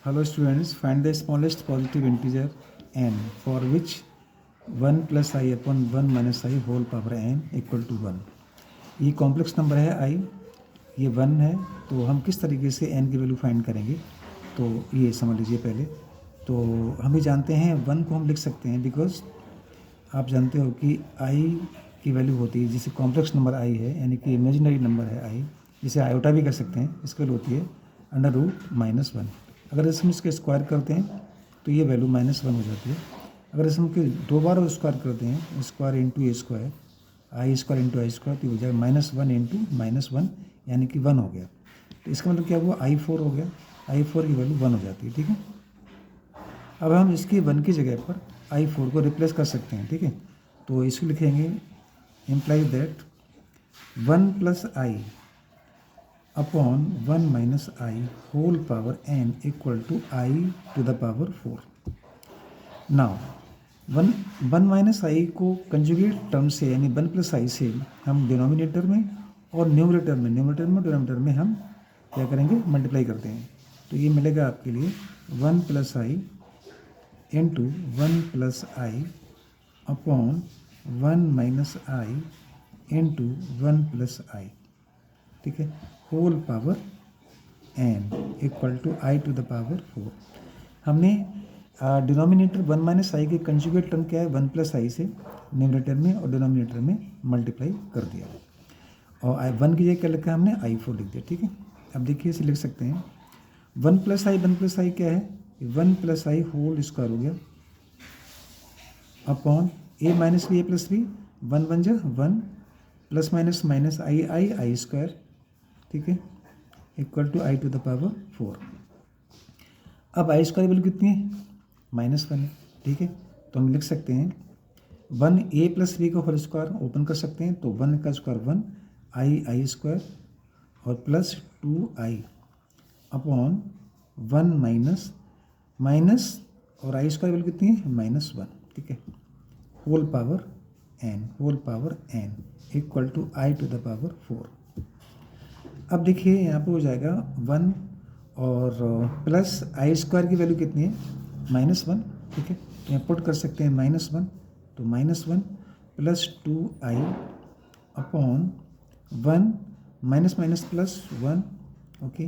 Hello students, find the smallest positive integer n for which 1 plus I upon 1 minus I whole power n equal to 1। ये complex number है i, ये 1 है, तो हम किस तरीके से n की वैल्यू फाइंड करेंगे, तो ये समझ लीजिए पहले। तो हम भी जानते हैं 1 को हम लिख सकते हैं, बिकॉज आप जानते हो कि i की वैल्यू होती है, जिसे कॉम्प्लेक्स नंबर i है, यानी कि इमेजिनरी नंबर है i, जिसे आयोटा भी कर सकते हैं, इसकी वैल्यू होती है √-1। अगर इस हम इसके स्क्वायर करते हैं तो ये वैल्यू -1 हो जाती है। अगर इस हम दो बार स्क्वायर करते हैं, स्क्वायर इंटू ए स्क्वायर, आई स्क्वायर इंटू आई स्क्वायर, तो हो जाएगा -1 इंटू -1, यानी कि 1 हो गया। तो इसका मतलब क्या हुआ, i4 हो गया, i4 की वैल्यू 1 हो जाती है। ठीक है, अब हम इसकी 1 की जगह पर i4 को रिप्लेस कर सकते हैं। ठीक है, तो इसको लिखेंगे implies that 1 plus i upon 1 minus i whole power n equal to i to the power 4। Now 1 minus i को कंजुगेट टर्म से, यानी 1 प्लस आई से हम डिनोमिनेटर में और न्यूमरेटर में डिनोमिनेटर में हम क्या करेंगे, मल्टीप्लाई करते हैं। तो ये मिलेगा आपके लिए 1 plus i into 1 plus i upon 1 minus i into 1 plus i. ठीक है, whole power n equal to i to the power 4। हमने डिनोमिनेटर 1 माइनस आई के कंजुगेट टर्म क्या है, 1 प्लस आई से न्यूमरेटर में और डिनोमिनेटर में मल्टीप्लाई कर दिया, और 1 की जगह क्या लिखा हमने, i4 लिख दिया। ठीक है, अब देखिए इसे लिख सकते हैं 1 प्लस आई क्या है, 1 प्लस आई होल स्क्वायर हो गया upon a minus B A plus B, 1 1 जा 1 plus minus minus i square. ठीक है, equal to i to the power 4। अब आई स्क्वायर वैल्यू कितनी है, -1 है। ठीक है, तो हम लिख सकते हैं 1 a प्लस बी का होल स्क्वायर ओपन कर सकते हैं, तो 1 का स्क्वायर 1 आई स्क्वायर और प्लस 2i अपॉन 1 माइनस और आई स्क्वायर वैल्यू कितनी है, -1। ठीक है, whole power n equal to i to the power 4। अब देखिए यहाँ पे हो जाएगा 1 और प्लस आई स्क्वायर की वैल्यू कितनी है, -1। ठीक है, तो यहाँ पुट कर सकते हैं -1, तो -1 plus 2i upon 1 minus minus plus 1, okay,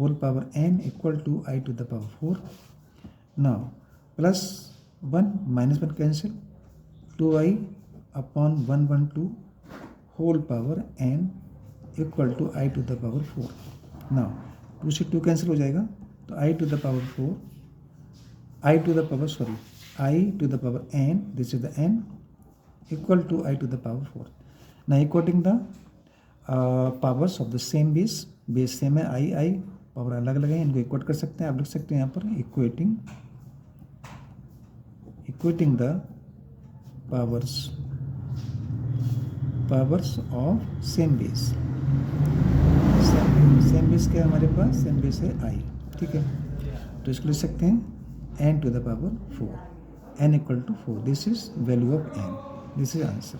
whole power n equal to i to the power 4। Now plus 1 -1 cancel, 2i upon 1 whole power n equal to i to the power 4। Now 2 से 2 cancel हो जाएगा, तो i to the power n, this is the n equal to i to the power 4। ना equating the powers of the same base same है, आई power अलग अलग है, इनको इक्वेट कर सकते हैं। आप लिख सकते हैं यहाँ पर equating the powers of same base क्या है हमारे पास, सेम बेस है आई। ठीक है, तो इसको लिख सकते हैं n to the power 4, n equal to 4, this is value of n, this is answer.